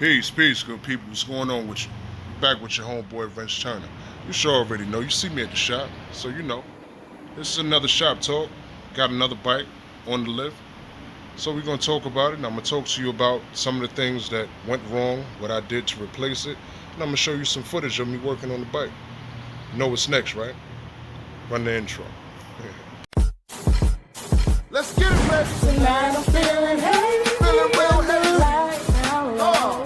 Peace, peace, good people. What's going on with you? Back with your homeboy, Wrenchturna. You sure already know. You see me at the shop, so you know. This is another shop talk. Got another bike on the lift. So we're going to talk about it, and I'm going to talk to you about some of the things that went wrong, what I did to replace it, and I'm going to show you some footage of me working on the bike. You know what's next, right? Run the intro. Let's get it, baby. Tonight I'm feeling heavy. Feeling real heavy. Light down low.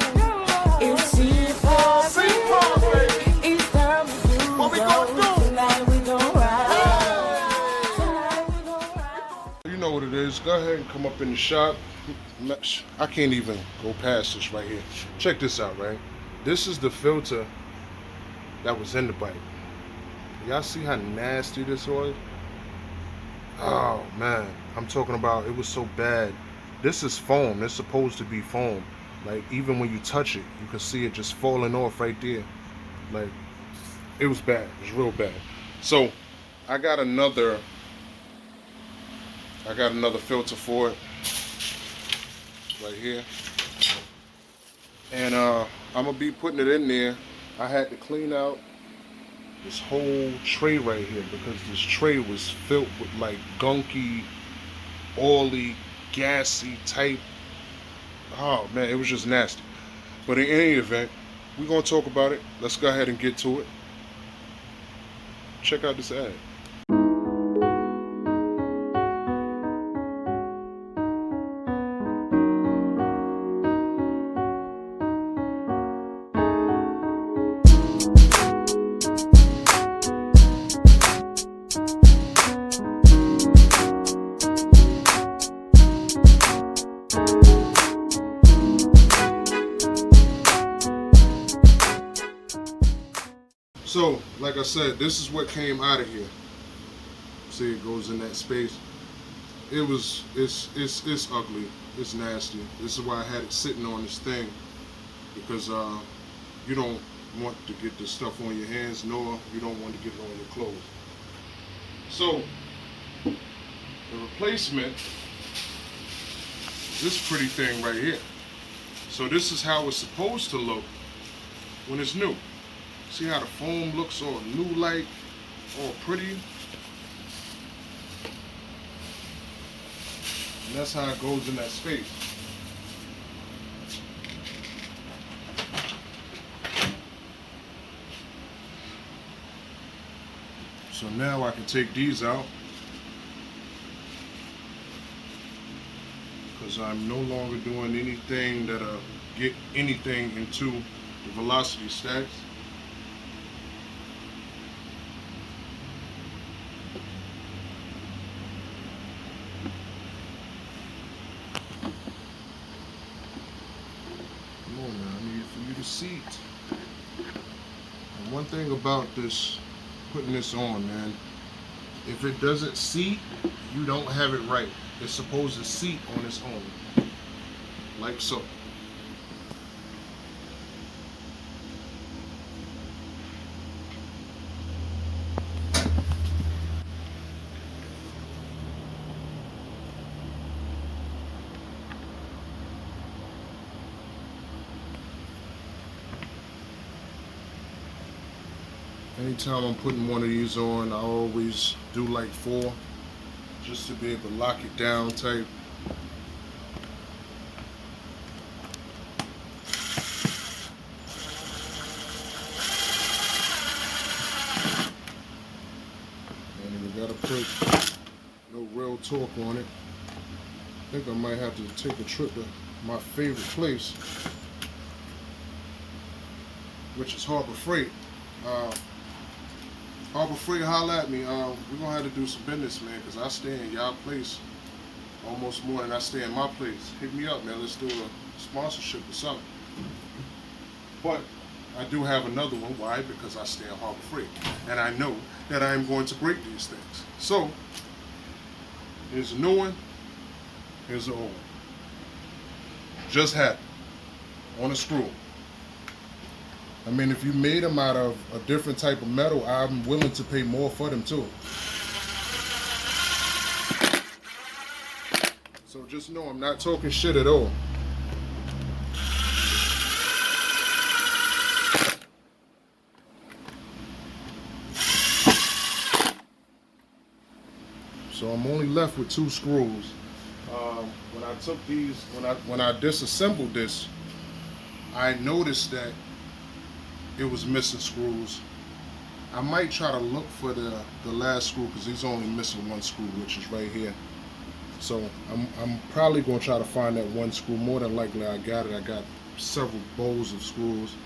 It's C4, baby. It's time to do. What we gonna do? Tonight we gon' ride. Tonight we gon' ride. You know what it is. Go ahead and come up in the shop. I can't even go past this right here. Check this out, right? This is the filter that was in the bike. Y'all see how nasty this was? Oh man, I'm talking about it was so bad. This is foam. It's supposed to be foam. Like even when you touch it, you can see it just falling off right there. Like it was bad. It was real bad. So I got another filter for it right here. And I'm gonna be putting it in there. I had to clean out this whole tray right here because this tray was filled with like gunky, oily, gassy type. Oh man, it was just nasty. But in any event, we're gonna talk about it. Let's go ahead and get to it. Check out this ad. So, like I said, this is what came out of here. See, it goes in that space. It's ugly. It's nasty. This is why I had it sitting on this thing, because you don't want to get this stuff on your hands, nor you don't want to get it on your clothes. So, the replacement is this pretty thing right here. So this is how it's supposed to look when it's new. See how the foam looks all new like, all pretty. And that's how it goes in that space. So now I can take these out, because I'm no longer doing anything that'll get anything into the velocity stacks. Seat. And one thing about this, putting this on, man, if it doesn't seat, you don't have it right. It's supposed to seat on its own, like so. Anytime I'm putting one of these on, I always do like 4, just to be able to lock it down tight. And we gotta put no real torque on it. I think I might have to take a trip to my favorite place, which is Harbor Freight. Harbor Freight, holla at me. We're gonna have to do some business, man, because I stay in y'all place almost more than I stay in my place. Hit me up, man. Let's do a sponsorship or something. But I do have another one. Why? Because I stay in Harbor Freight, and I know that I am going to break these things. So here's a new one. Here's an old one. Just happened on a screw. I mean, if you made them out of a different type of metal, I'm willing to pay more for them too. So just know I'm not talking shit at all. So I'm only left with 2 screws. When I took these, when I disassembled this, I noticed that it was missing screws. I might try to look for the last screw because he's only missing 1 screw, which is right here. So I'm probably gonna try to find that 1 screw. More than likely I got it. I got several bowls of screws.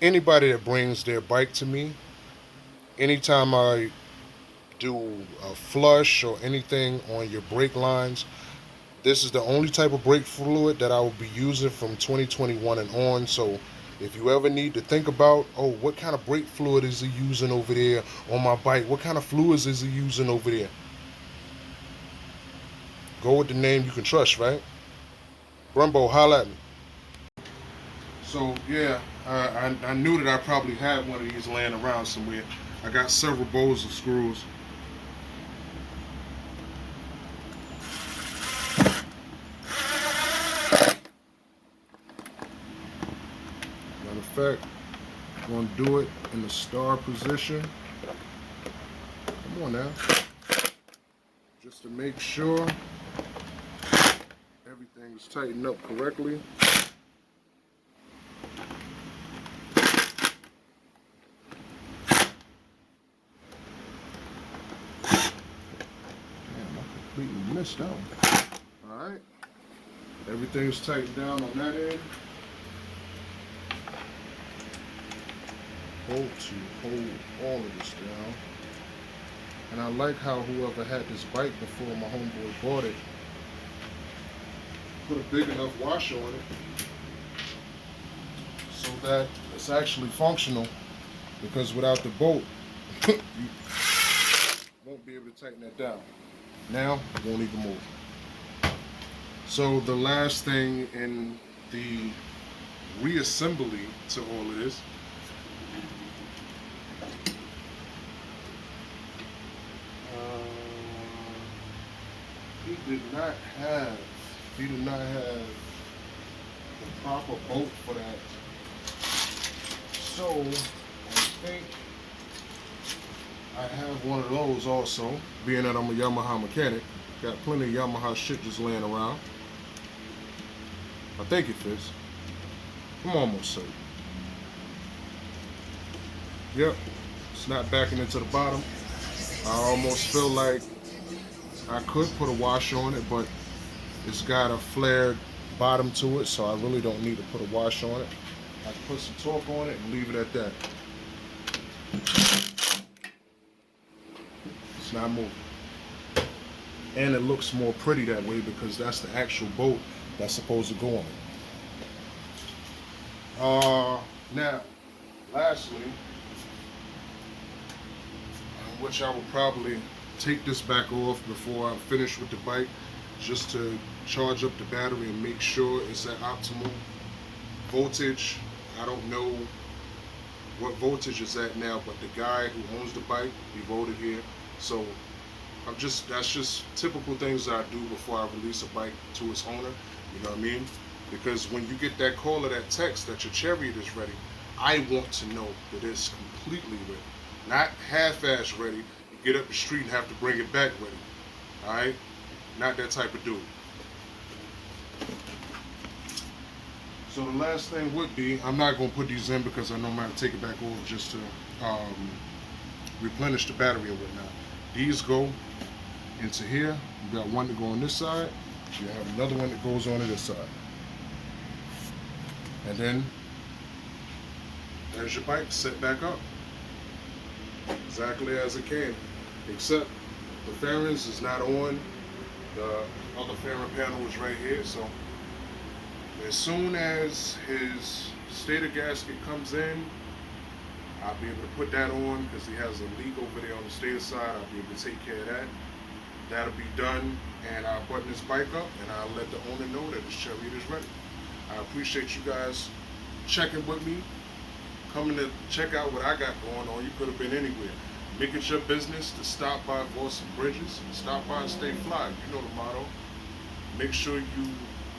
Anybody that brings their bike to me, anytime I do a flush or anything on your brake lines, this is the only type of brake fluid that I will be using from 2021 and on. So if you ever need to think about, oh, what kind of brake fluid is he using over there on my bike? What kind of fluids is he using over there? Go with the name you can trust, right? Brumbo, holla at me. So yeah, I knew that I probably had one of these laying around somewhere. I got several bowls of screws. Matter of fact, I'm going to do it in the star position. Come on now. Just to make sure everything is tightened up correctly. Completely missed out. Alright. Everything's tightened down on that end. Hold to hold all of this down. And I like how whoever had this bike before my homeboy bought it put a big enough washer on it so that it's actually functional, because without the bolt you won't be able to tighten that down. Now, it won't even move. So the last thing in the reassembly to all of this he did not have the proper bolt for that. So I think I have one of those also, being that I'm a Yamaha mechanic. Got plenty of Yamaha shit just laying around. I think it fits. I'm almost certain. Yep, it's not backing into the bottom. I almost feel like I could put a washer on it, but it's got a flared bottom to it, so I really don't need to put a washer on it. I can put some torque on it and leave it at that. It's not moving. And it looks more pretty that way because that's the actual bolt that's supposed to go on it. Now, lastly, which I will probably take this back off before I finish with the bike, just to charge up the battery and make sure it's at optimal voltage. I don't know what voltage is at now, but the guy who owns the bike, he voted here. So that's just typical things that I do before I release a bike to its owner, you know what I mean? Because when you get that call or that text that your Chariot is ready, I want to know that it's completely ready. Not half-ass ready, you get up the street and have to bring it back ready, alright? Not that type of dude. So the last thing would be, I'm not going to put these in because I know I'm going to take it back off just to replenish the battery and whatnot. These go into here. You got one to go on this side. You have another one that goes on to this side. And then there's your bike set back up. Exactly as it came. Except the fairings is not on. The other fairing panel is right here. So as soon as his stator gasket comes in, I'll be able to put that on because he has a leak over there on the stator side. I'll be able to take care of that. That'll be done, and I'll button this bike up, and I'll let the owner know that his Chariot is ready. I appreciate you guys checking with me, coming to check out what I got going on. You could have been anywhere. Make it your business to stop by Boston Bridges. Stop by and stay fly. You know the motto. Make sure you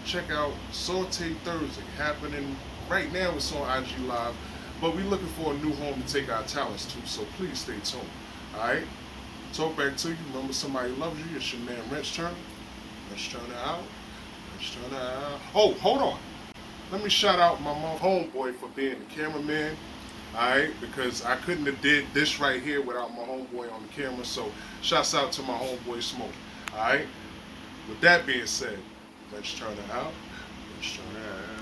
check out Saute Thursday, happening right now. It's on IG Live, but we're looking for a new home to take our talents to, so please stay tuned. Alright? Talk back to you. Remember, somebody loves you. It's your man Wrenchturna. Wrenchturna out. Wrenchturna out. Oh, hold on. Let me shout out my mom homeboy for being the cameraman. Alright, because I couldn't have did this right here without my homeboy on the camera. So shouts out to my homeboy Smoke. Alright? With that being said, let's turn it out. Let's turn it out.